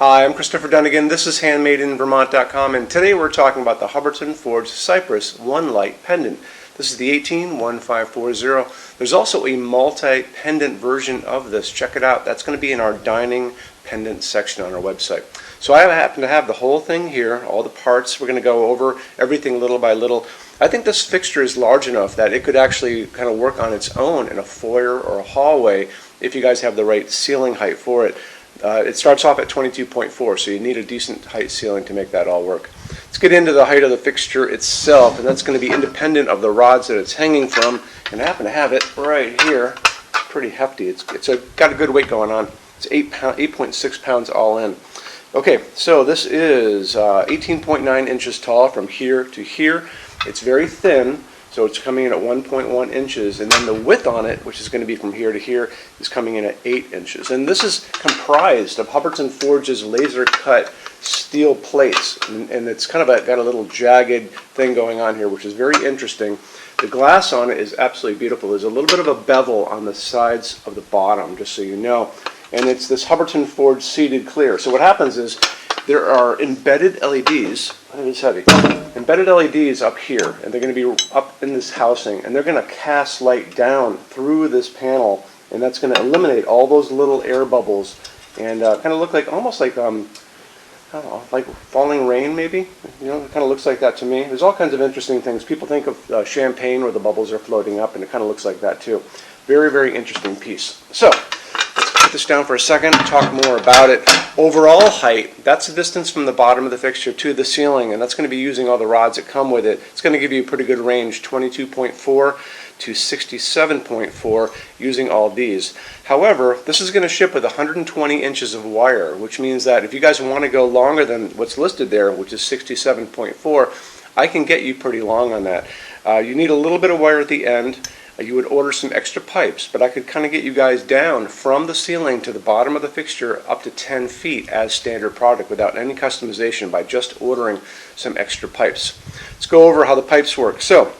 Hi, I'm Christopher Dunnigan. This is HandmadeInVermont.com, and today we're talking about the Hubbardton forged Cypress one light pendant. This is the 181540. There's also a multi-pendant version of this. Check it out. That's going to be in our dining pendant section on our website. So I happen to have the whole thing here, all the parts. We're going to go over everything little by little. I think this fixture is large enough that it could actually kind of work on its own in a foyer or a hallway if you guys have the right ceiling height for it. It starts off at 22.4, so you need a decent height ceiling to make that all work. Let's get into the height of the fixture itself, and that's going to be independent of the rods that it's hanging from. And I happen to have it right here. It's pretty hefty. It's got a good weight going on. It's 8.6 pounds all in. Okay, so this is 18.9 inches tall from here to here. It's very thin, so it's coming in at 1.1 inches, and then the width on it, which is going to be from here to here, is coming in at 8 inches. And this is comprised of Hubbardton Forge's laser cut steel plates, and it's kind of got a little jagged thing going on here, which is very interesting. The glass on it is absolutely beautiful. There's a little bit of a bevel on the sides of the bottom, just so you know. And it's this Hubbardton Forge seated clear. So what happens is there are embedded LEDs, it is heavy, embedded LEDs up here, and they're going to be up in this housing, and they're going to cast light down through this panel, and that's going to eliminate all those little air bubbles and kind of look like, almost like, I don't know, like falling rain maybe? You know, it kind of looks like that to me. There's all kinds of interesting things. People think of champagne where the bubbles are floating up, and it kind of looks like that too. Very, very interesting piece. So, put this down for a second, talk more about it. Overall height, that's the distance from the bottom of the fixture to the ceiling, and that's going to be using all the rods that come with it. It's going to give you a pretty good range, 22.4 to 67.4, using all these. However, this is going to ship with 120 inches of wire, which means that if you guys want to go longer than what's listed there, which is 67.4, I can get you pretty long on that. You need a little bit of wire at the end. You would order some extra pipes, but I could kind of get you guys down from the ceiling to the bottom of the fixture up to 10 feet as standard product without any customization by just ordering some extra pipes. Let's go over how the pipes work. So,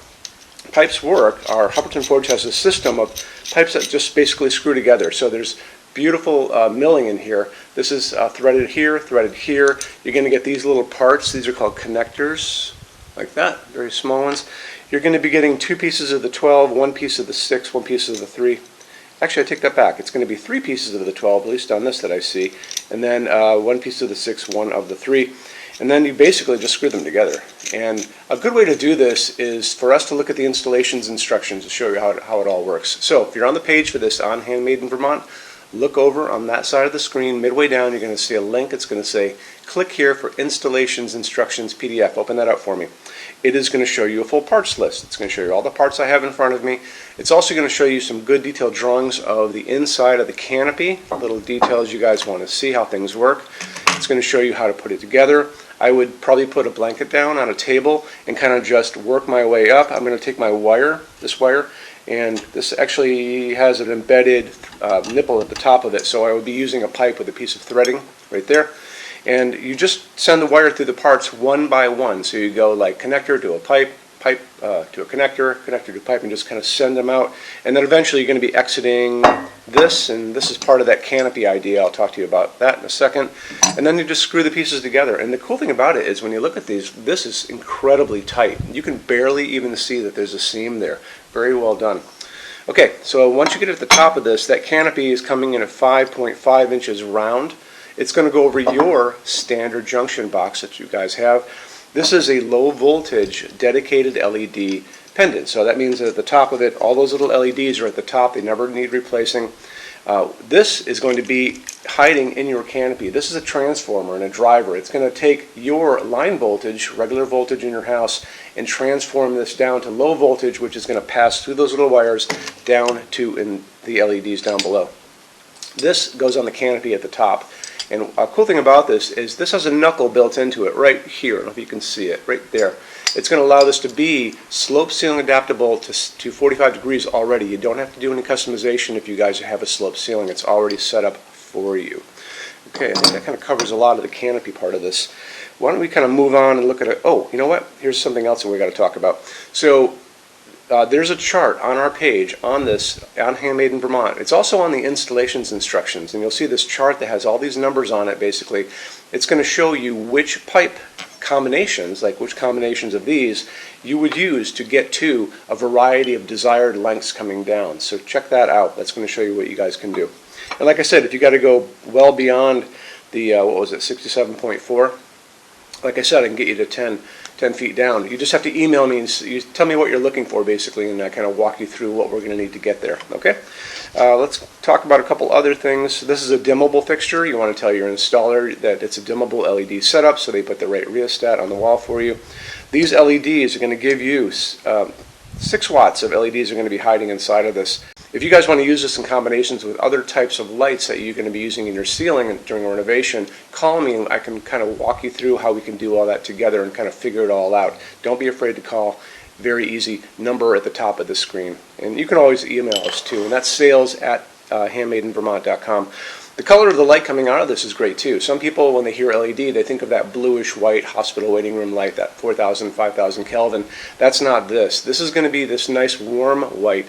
pipes work. Our Hubbardton Forge has a system of pipes that just basically screw together. So there's beautiful milling in here. This is threaded here, threaded here. You're going to get these little parts. These are called connectors, like that, very small ones. You're going to be getting 2 pieces of the 12, 1 piece of the 6, 1 piece of the 3. Actually, I take that back. It's going to be 3 pieces of the 12, at least on this that I see, and then 1 piece of the 6, 1 of the 3. And then you basically just screw them together. And a good way to do this is for us to look at the installations instructions to show you how it all works. So if you're on the page for this on Handmade in Vermont, look over on that side of the screen. Midway down, you're going to see a link. It's going to say, click here for installations instructions PDF. Open that up for me. It is going to show you a full parts list. It's going to show you all the parts I have in front of me. It's also going to show you some good detailed drawings of the inside of the canopy, little details you guys want to see how things work. It's going to show you how to put it together. I would probably put a blanket down on a table and kind of just work my way up. I'm going to take my wire, this wire, and this actually has an embedded nipple at the top of it, so I would be using a pipe with a piece of threading right there. And you just send the wire through the parts one by one. So you go like connector to a pipe, pipe to a connector, connector to pipe, and just kind of send them out. And then eventually you're going to be exiting this, and this is part of that canopy idea. I'll talk to you about that in a second. And then you just screw the pieces together. And the cool thing about it is when you look at these, this is incredibly tight. You can barely even see that there's a seam there. Very well done. Okay, so once you get at the top of this, that canopy is coming in at 5.5 inches round. It's going to go over your standard junction box that you guys have. This is a low voltage dedicated LED pendant. So that means that at the top of it, all those little LEDs are at the top. They never need replacing. This is going to be hiding in your canopy. This is a transformer and a driver. It's going to take your line voltage, regular voltage in your house, and transform this down to low voltage, which is going to pass through those little wires down to the LEDs down below. This goes on the canopy at the top. And a cool thing about this is this has a knuckle built into it right here. I don't know if you can see it, right there. It's going to allow this to be slope ceiling adaptable to 45 degrees already. You don't have to do any customization if you guys have a slope ceiling. It's already set up for you. Okay, I think that kind of covers a lot of the canopy part of this. Why don't we kind of move on and look at it? Oh, you know what? Here's something else that we got to talk about. So there's a chart on our page on this, on Handmade in Vermont. It's also on the installations instructions, and you'll see this chart that has all these numbers on it. Basically, it's going to show you which pipe combinations, like which combinations of these, you would use to get to a variety of desired lengths coming down. So check that out. That's going to show you what you guys can do. And like I said, if you got to go well beyond the, what was it, 67.4, like I said, I can get you to 10 feet down. You just have to email me and you tell me what you're looking for, basically, and I kind of walk you through what we're going to need to get there. Okay? Let's talk about a couple other things. This is a dimmable fixture. You want to tell your installer that it's a dimmable LED setup, so they put the right rheostat on the wall for you. These LEDs are going to give you 6 watts of LEDs are going to be hiding inside of this. If you guys want to use this in combinations with other types of lights that you're going to be using in your ceiling during a renovation, call me and I can kind of walk you through how we can do all that together and kind of figure it all out. Don't be afraid to call. Very easy. Number at the top of the screen. And you can always email us too, and that's sales@HandmadeInVermont.com. The color of the light coming out of this is great too. Some people, when they hear LED, they think of that bluish white hospital waiting room light, that 4,000, 5,000 Kelvin. That's not this. This is going to be this nice warm white.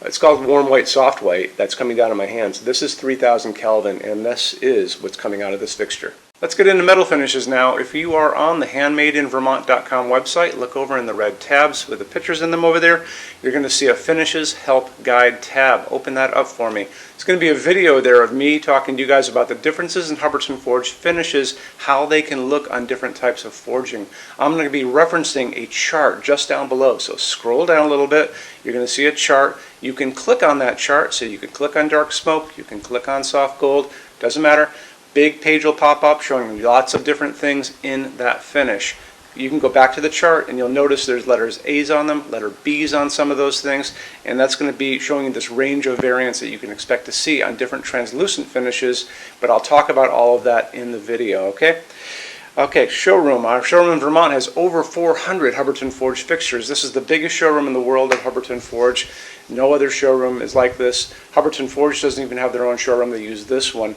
It's called warm white, soft white. That's coming down on my hands. This is 3,000 Kelvin, and this is what's coming out of this fixture. Let's get into metal finishes now. If you are on the HandmadeInVermont.com website, look over in the red tabs with the pictures in them over there. You're going to see a Finishes Help Guide tab. Open that up for me. It's going to be a video there of me talking to you guys about the differences in Hubbardton forged finishes, how they can look on different types of forging. I'm going to be referencing a chart just down below, so scroll down a little bit. You're going to see a chart. You can click on that chart, so you can click on dark smoke, you can click on soft gold, doesn't matter. Big page will pop up showing you lots of different things in that finish. You can go back to the chart and you'll notice there's letters A's on them, letter B's on some of those things, and that's going to be showing you this range of variants that you can expect to see on different translucent finishes, but I'll talk about all of that in the video, okay? Okay, showroom. Our showroom in Vermont has over 400 Hubbardton Forge fixtures. This is the biggest showroom in the world of Hubbardton Forge. No other showroom is like this. Hubbardton Forge doesn't even have their own showroom. They use this one.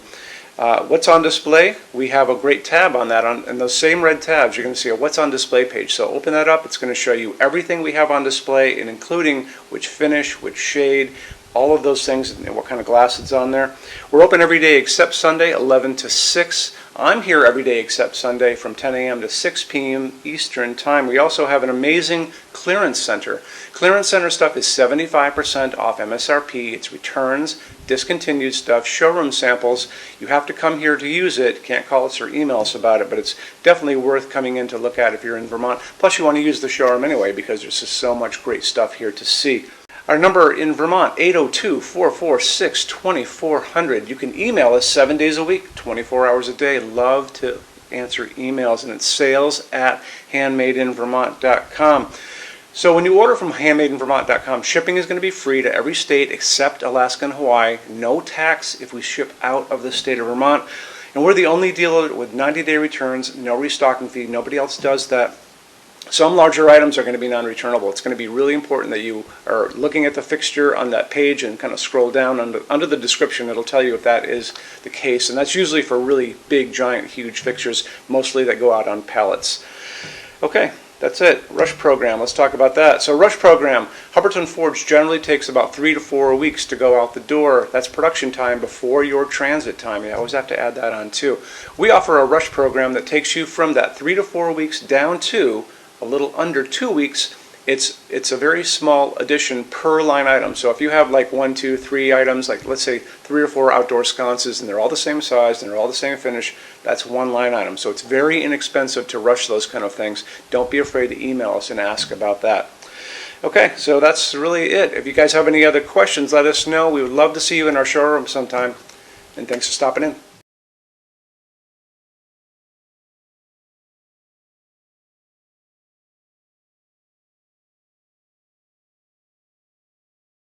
What's on display? We have a great tab on that. And those same red tabs, you're going to see a What's on Display page. So open that up. It's going to show you everything we have on display, and including which finish, which shade, all of those things, and what kind of glass it's on there. We're open every day except Sunday, 11 to 6. I'm here every day except Sunday from 10 a.m. to 6 p.m. Eastern Time. We also have an amazing clearance center. Clearance center stuff is 75% off MSRP. It's returns, discontinued stuff, showroom samples. You have to come here to use it. Can't call us or email us about it, but it's definitely worth coming in to look at if you're in Vermont. Plus, you want to use the showroom anyway because there's just so much great stuff here to see. Our number in Vermont, 802-446-2400. You can email us 7 days a week, 24 hours a day. Love to answer emails, and it's sales@HandmadeInVermont.com. So when you order from HandmadeInVermont.com, shipping is going to be free to every state except Alaska and Hawaii. No tax if we ship out of the state of Vermont. And we're the only dealer with 90-day returns, no restocking fee. Nobody else does that. Some larger items are going to be non-returnable. It's going to be really important that you are looking at the fixture on that page and kind of scroll down under the description. It'll tell you if that is the case. And that's usually for really big, giant, huge fixtures, mostly that go out on pallets. Okay, that's it. Rush program. Let's talk about that. So rush program, Hubbardton Forge generally takes about 3 to 4 weeks to go out the door. That's production time before your transit time. You always have to add that on too. We offer a rush program that takes you from that 3 to 4 weeks down to a little under 2 weeks. It's a very small addition per line item. So if you have like 1, 2, 3 items, like let's say 3 or 4 outdoor sconces, and they're all the same size and they're all the same finish, that's one line item. So it's very inexpensive to rush those kind of things. Don't be afraid to email us and ask about that. Okay, so that's really it. If you guys have any other questions, let us know. We would love to see you in our showroom sometime. And thanks for stopping in.